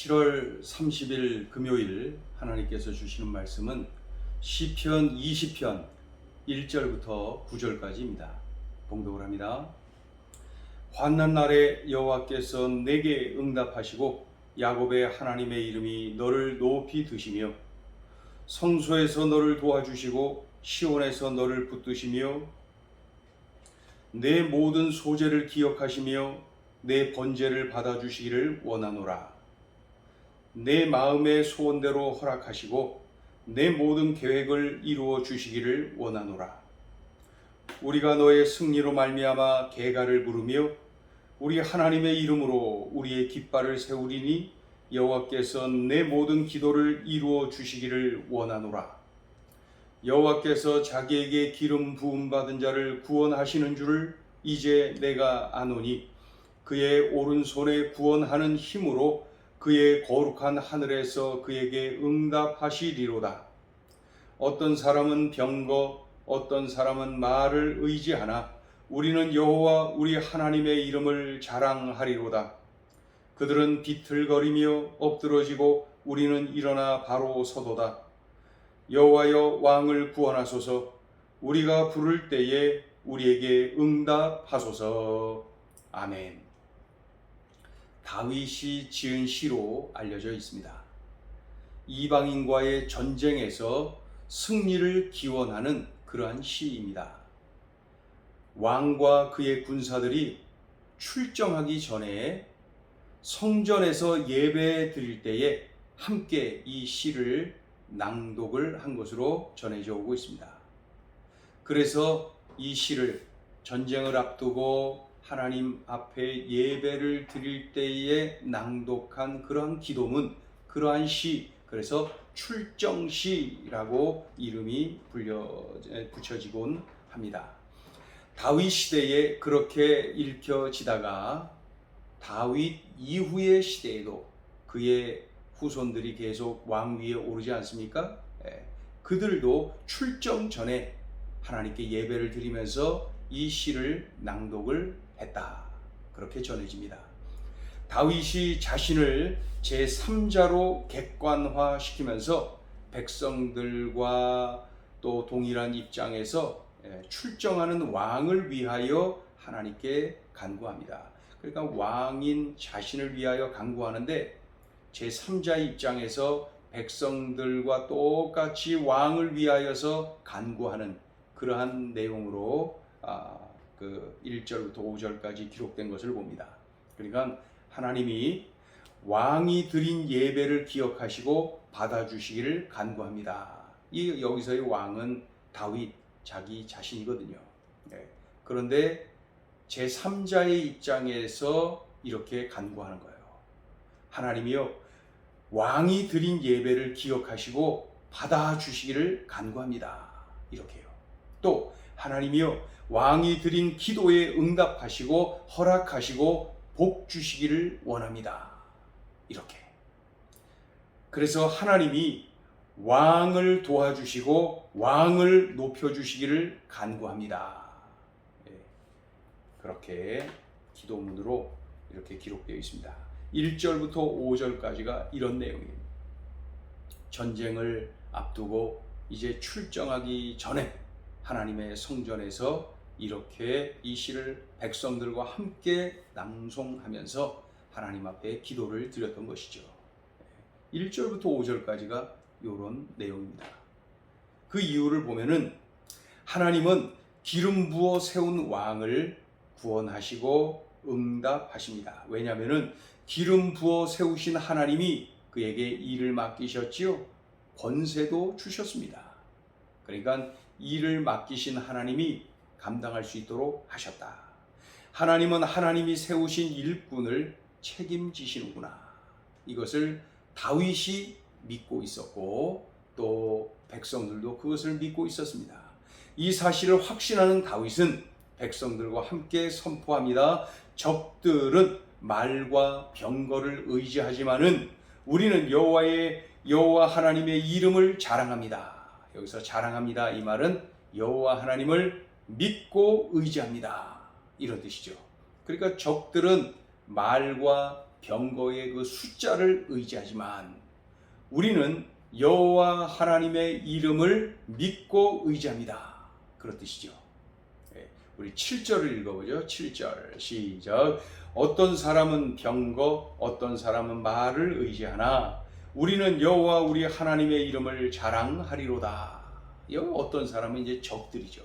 7월 30일 금요일 하나님께서 주시는 말씀은 시편 20편 1절부터 9절까지입니다. 봉독을 합니다. 환난 날에 여호와께서 내게 응답하시고 야곱의 하나님의 이름이 너를 높이 드시며 성소에서 너를 도와주시고 시온에서 너를 붙드시며 내 모든 소재를 기억하시며 내 번제를 받아주시기를 원하노라. 내 마음의 소원대로 허락하시고 내 모든 계획을 이루어 주시기를 원하노라. 우리가 너의 승리로 말미암아 개가를 부르며 우리 하나님의 이름으로 우리의 깃발을 세우리니 여호와께서 내 모든 기도를 이루어 주시기를 원하노라. 여호와께서 자기에게 기름 부음 받은 자를 구원하시는 줄을 이제 내가 아노니 그의 오른손에 구원하는 힘으로 그의 거룩한 하늘에서 그에게 응답하시리로다. 어떤 사람은 병거, 어떤 사람은 말을 의지하나 우리는 여호와 우리 하나님의 이름을 자랑하리로다. 그들은 비틀거리며 엎드러지고 우리는 일어나 바로 서도다. 여호와여 왕을 구원하소서. 우리가 부를 때에 우리에게 응답하소서. 아멘. 다윗이 지은 시로 알려져 있습니다. 이방인과의 전쟁에서 승리를 기원하는 그러한 시입니다. 왕과 그의 군사들이 출정하기 전에 성전에서 예배 드릴 때에 함께 이 시를 낭독을 한 것으로 전해져 오고 있습니다. 그래서 이 시를 전쟁을 앞두고 하나님 앞에 예배를 드릴 때에 낭독한 그러한 기도문, 그러한 시, 그래서 출정시라고 이름이 붙여지곤 합니다. 다윗 시대에 그렇게 읽혀지다가 다윗 이후의 시대에도 그의 후손들이 계속 왕위에 오르지 않습니까? 그들도 출정 전에 하나님께 예배를 드리면서 이 시를 낭독을 했다. 그렇게 전해집니다. 다윗이 자신을 제3자로 객관화시키면서 백성들과 또 동일한 입장에서 출정하는 왕을 위하여 하나님께 간구합니다. 그러니까 왕인 자신을 위하여 간구하는데 제3자의 입장에서 백성들과 똑같이 왕을 위하여서 간구하는 그러한 내용으로 그 1절부터 5절까지 기록된 것을 봅니다. 그러니까 하나님이 왕이 드린 예배를 기억하시고 받아주시기를 간구합니다. 여기서의 왕은 다윗 자기 자신이거든요. 그런데 제3자의 입장에서 이렇게 간구하는 거예요. 하나님이여, 왕이 드린 예배를 기억하시고 받아주시기를 간구합니다. 이렇게요. 또 하나님이여, 왕이 드린 기도에 응답하시고 허락하시고 복 주시기를 원합니다. 이렇게. 그래서 하나님이 왕을 도와주시고 왕을 높여주시기를 간구합니다. 그렇게 기도문으로 이렇게 기록되어 있습니다. 1절부터 5절까지가 이런 내용입니다. 전쟁을 앞두고 이제 출정하기 전에 하나님의 성전에서 이렇게 이 시를 백성들과 함께 낭송하면서 하나님 앞에 기도를 드렸던 것이죠. 1절부터 5절까지가 이런 내용입니다. 그 이유를 보면은 하나님은 기름 부어 세운 왕을 구원하시고 응답하십니다. 왜냐하면은 기름 부어 세우신 하나님이 그에게 일을 맡기셨지요. 권세도 주셨습니다. 그러니까 일을 맡기신 하나님이 감당할 수 있도록 하셨다. 하나님은 하나님이 세우신 일꾼을 책임지시는구나. 이것을 다윗이 믿고 있었고 또 백성들도 그것을 믿고 있었습니다. 이 사실을 확신하는 다윗은 백성들과 함께 선포합니다. 적들은 말과 병거를 의지하지만은 우리는 여호와 하나님의 이름을 자랑합니다. 여기서 자랑합니다. 이 말은 여호와 하나님을 믿고 의지합니다. 이런 뜻이죠. 그러니까 적들은 말과 병거의 그 숫자를 의지하지만 우리는 여호와 하나님의 이름을 믿고 의지합니다. 그런 뜻이죠. 우리 7절을 읽어보죠. 7절 시작. 어떤 사람은 병거, 어떤 사람은 말을 의지하나 우리는 여호와 우리 하나님의 이름을 자랑하리로다. 여기 어떤 사람은 이제 적들이죠.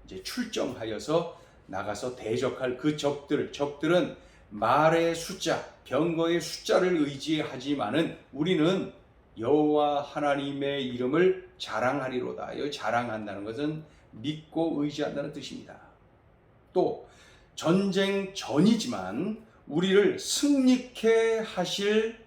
이제 출정하여서 나가서 대적할 그 적들은 말의 숫자, 병거의 숫자를 의지하지만은 우리는 여호와 하나님의 이름을 자랑하리로다. 여기 자랑한다는 것은 믿고 의지한다는 뜻입니다. 또 전쟁 전이지만 우리를 승리케 하실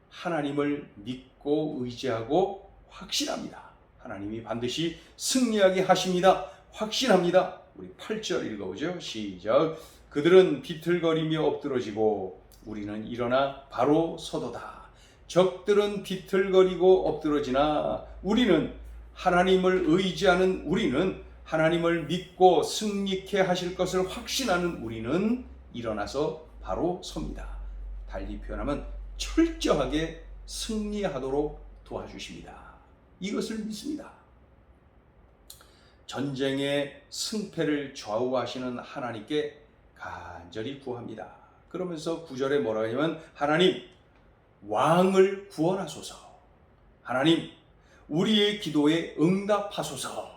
하나님을 믿고 의지하고 확신합니다. 하나님이 반드시 승리하게 하십니다. 확신합니다. 우리 8절 읽어보죠. 시작. 그들은 비틀거리며 엎드러지고 우리는 일어나 바로 서도다. 적들은 비틀거리고 엎드러지나 우리는 하나님을 의지하는 우리는 하나님을 믿고 승리케 하실 것을 확신하는 우리는 일어나서 바로 섭니다. 달리 표현하면 철저하게 승리하도록 도와주십니다. 이것을 믿습니다. 전쟁의 승패를 좌우하시는 하나님께 간절히 구합니다. 그러면서 9절에 뭐라 하냐면 하나님 왕을 구원하소서. 하나님 우리의 기도에 응답하소서.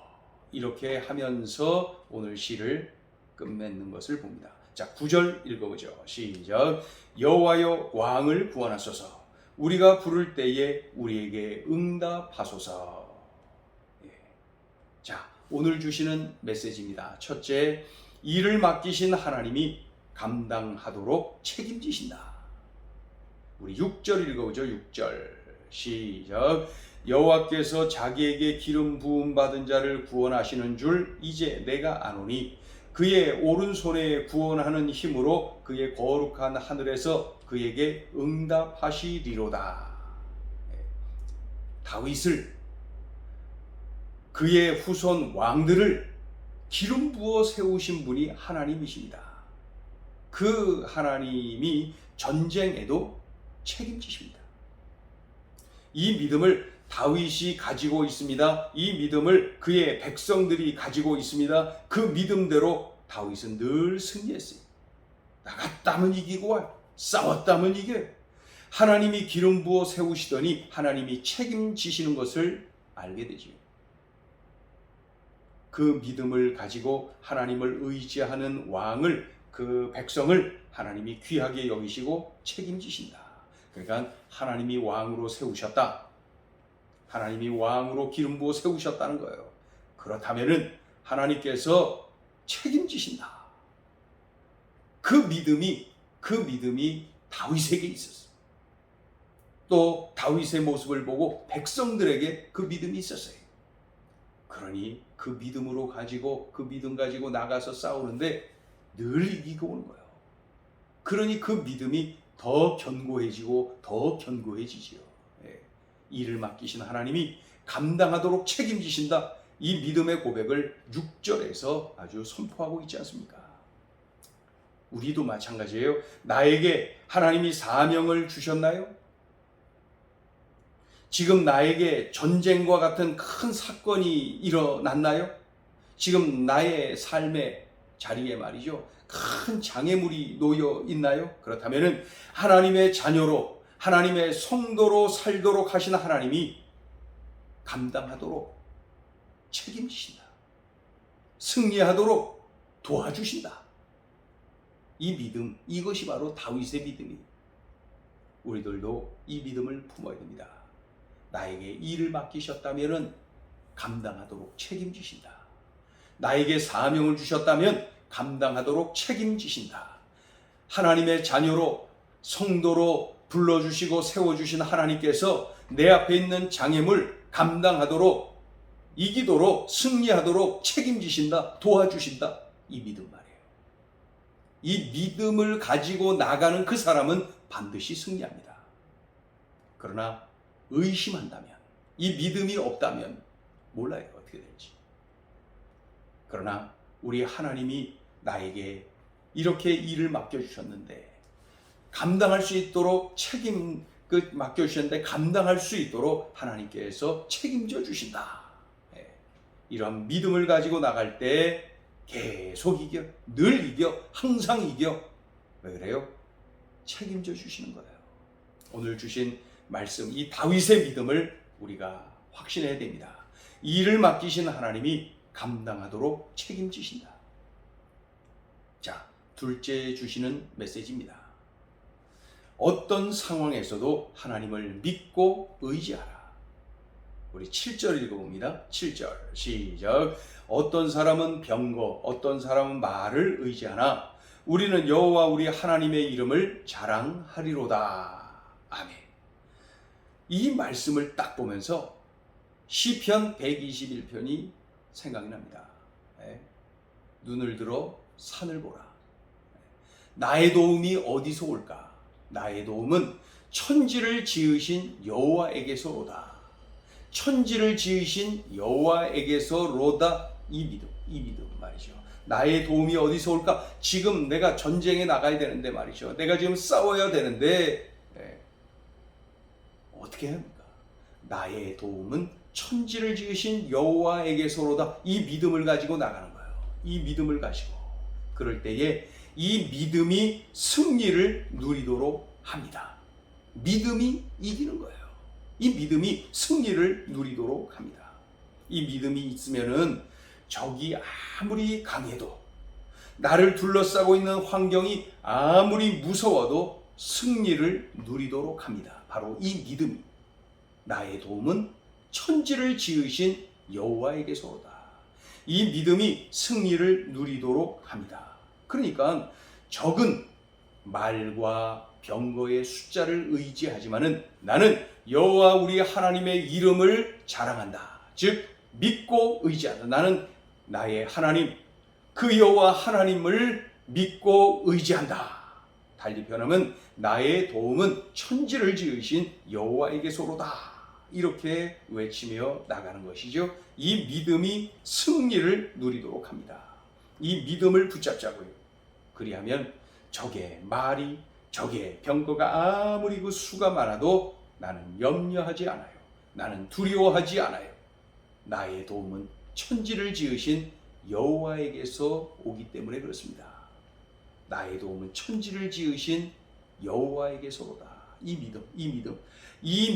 이렇게 하면서 오늘 시를 끝맺는 것을 봅니다. 자, 9절 읽어보죠. 시작. 여호와여 왕을 구원하소서. 우리가 부를 때에 우리에게 응답하소서. 자, 오늘 주시는 메시지입니다. 첫째, 일을 맡기신 하나님이 감당하도록 책임지신다. 우리 6절 읽어보죠. 6절 시작. 여호와께서 자기에게 기름 부음 받은 자를 구원하시는 줄 이제 내가 아노니 그의 오른손에 구원하는 힘으로 그의 거룩한 하늘에서 그에게 응답하시리로다. 다윗을 그의 후손 왕들을 기름 부어 세우신 분이 하나님이십니다. 그 하나님이 전쟁에도 책임지십니다. 이 믿음을 다윗이 가지고 있습니다. 이 믿음을 그의 백성들이 가지고 있습니다. 그 믿음대로 다윗은 늘 승리했어요. 나갔다면 이기고 와요. 싸웠다면 이겨요. 하나님이 기름 부어 세우시더니 하나님이 책임지시는 것을 알게 되지요. 그 믿음을 가지고 하나님을 의지하는 왕을, 그 백성을 하나님이 귀하게 여기시고 책임지신다. 그러니까 하나님이 왕으로 세우셨다. 하나님이 왕으로 기름 부어 세우셨다는 거예요. 그렇다면은 하나님께서 책임지신다. 그 믿음이 다윗에게 있었어요. 또 다윗의 모습을 보고 백성들에게 그 믿음이 있었어요. 그러니 그 믿음으로 가지고 그 믿음 가지고 나가서 싸우는데 늘 이기고 오는 거예요. 그러니 그 믿음이 더 견고해지고 더 견고해지지요. 일을 맡기신 하나님이 감당하도록 책임지신다. 이 믿음의 고백을 6절에서 아주 선포하고 있지 않습니까? 우리도 마찬가지예요. 나에게 하나님이 사명을 주셨나요? 지금 나에게 전쟁과 같은 큰 사건이 일어났나요? 지금 나의 삶의 자리에 말이죠. 큰 장애물이 놓여 있나요? 그렇다면 하나님의 자녀로, 하나님의 성도로 살도록 하신 하나님이 감당하도록 책임지신다. 승리하도록 도와주신다. 이 믿음, 이것이 바로 다윗의 믿음이에요. 우리들도 이 믿음을 품어야 됩니다. 나에게 일을 맡기셨다면 감당하도록 책임지신다. 나에게 사명을 주셨다면 감당하도록 책임지신다. 하나님의 자녀로, 성도로 불러주시고 세워주신 하나님께서 내 앞에 있는 장애물 감당하도록, 이기도록, 승리하도록 책임지신다, 도와주신다. 이 믿음 말이에요. 이 믿음을 가지고 나가는 그 사람은 반드시 승리합니다. 그러나 의심한다면, 이 믿음이 없다면 몰라요, 어떻게 될지. 그러나 우리 하나님이 나에게 이렇게 일을 맡겨주셨는데 감당할 수 있도록 책임 맡겨주셨는데 감당할 수 있도록 하나님께서 책임져 주신다. 이런 믿음을 가지고 나갈 때 계속 이겨, 늘 이겨, 항상 이겨. 왜 그래요? 책임져 주시는 거예요. 오늘 주신 말씀, 이 다윗의 믿음을 우리가 확신해야 됩니다. 이 일을 맡기신 하나님이 감당하도록 책임지신다. 자, 둘째 주시는 메시지입니다. 어떤 상황에서도 하나님을 믿고 의지하라. 우리 7절 읽어봅니다. 7절 시작. 어떤 사람은 병거, 어떤 사람은 말을 의지하나 우리는 여호와 우리 하나님의 이름을 자랑하리로다. 아멘. 이 말씀을 딱 보면서 시편 121편이 생각이 납니다. 눈을 들어 산을 보라. 나의 도움이 어디서 올까? 나의 도움은 천지를 지으신 여호와에게서로다. 천지를 지으신 여호와에게서로다. 이 믿음 말이죠. 나의 도움이 어디서 올까? 지금 내가 전쟁에 나가야 되는데 말이죠. 내가 지금 싸워야 되는데 어떻게 해야 합니까? 나의 도움은 천지를 지으신 여호와에게서로다. 이 믿음을 가지고 나가는 거예요. 이 믿음을 가지고. 그럴 때에 이 믿음이 승리를 누리도록 합니다. 믿음이 이기는 거예요. 이 믿음이 승리를 누리도록 합니다. 이 믿음이 있으면은 적이 아무리 강해도, 나를 둘러싸고 있는 환경이 아무리 무서워도 승리를 누리도록 합니다. 바로 이 믿음이. 나의 도움은 천지를 지으신 여호와에게서로다. 이 믿음이 승리를 누리도록 합니다. 그러니까 적은 말과 병거의 숫자를 의지하지만은 나는 여호와 우리 하나님의 이름을 자랑한다. 즉 믿고 의지한다. 나는 나의 하나님, 그 여호와 하나님을 믿고 의지한다. 달리 표현하면 나의 도움은 천지를 지으신 여호와에게서로다. 이렇게 외치며 나가는 것이죠. 이 믿음이 승리를 누리도록 합니다. 이 믿음을 붙잡자고요. 그리하면 적의 말이, 적의 병거가 아무리 그 수가 많아도 나는 염려하지 않아요. 나는 두려워하지 않아요. 나의 도움은 천지를 지으신 여호와에게서 오기 때문에 그렇습니다. 나의 도움은 천지를 지으신 여호와에게서로다. 이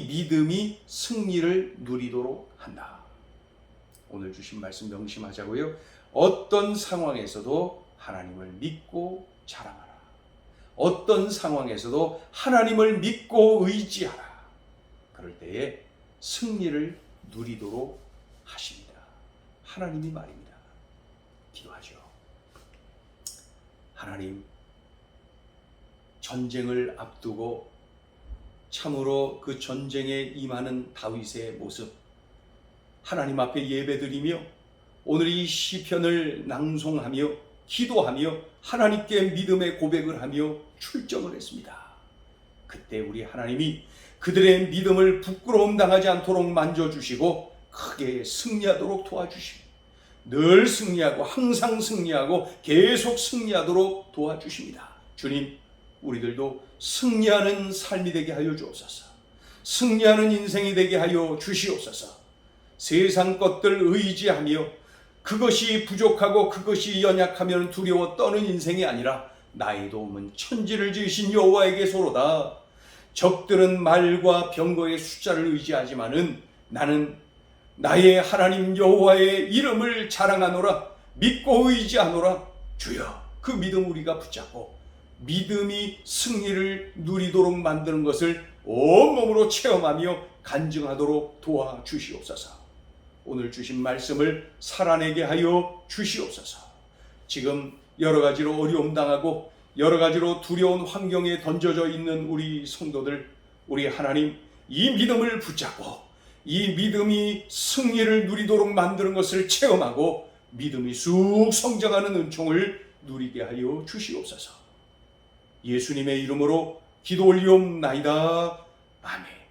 믿음이 승리를 누리도록 한다. 오늘 주신 말씀 명심하자고요. 어떤 상황에서도 하나님을 믿고 자랑하라. 어떤 상황에서도 하나님을 믿고 의지하라. 그럴 때에 승리를 누리도록 하십니다. 하나님이 말입니다. 기도하죠. 하나님, 전쟁을 앞두고 참으로 그 전쟁에 임하는 다윗의 모습, 하나님 앞에 예배드리며 오늘 이 시편을 낭송하며 기도하며 하나님께 믿음의 고백을 하며 출정을 했습니다. 그때 우리 하나님이 그들의 믿음을 부끄러움 당하지 않도록 만져주시고 크게 승리하도록 도와주시고 늘 승리하고 항상 승리하고 계속 승리하도록 도와주십니다. 주님, 우리들도 승리하는 삶이 되게 하여 주옵소서. 승리하는 인생이 되게 하여 주시옵소서. 세상 것들 의지하며 그것이 부족하고 그것이 연약하면 두려워 떠는 인생이 아니라 나의 도움은 천지를 지으신 여호와에게서로다. 적들은 말과 병거의 숫자를 의지하지만은 나는 나의 하나님 여호와의 이름을 자랑하노라. 믿고 의지하노라. 주여, 그 믿음 우리가 붙잡고 믿음이 승리를 누리도록 만드는 것을 온몸으로 체험하며 간증하도록 도와주시옵소서. 오늘 주신 말씀을 살아내게 하여 주시옵소서. 지금 여러 가지로 어려움 당하고 여러 가지로 두려운 환경에 던져져 있는 우리 성도들, 우리 하나님, 이 믿음을 붙잡고 이 믿음이 승리를 누리도록 만드는 것을 체험하고 믿음이 쑥 성장하는 은총을 누리게 하여 주시옵소서. 예수님의 이름으로 기도 올리옵나이다. 아멘.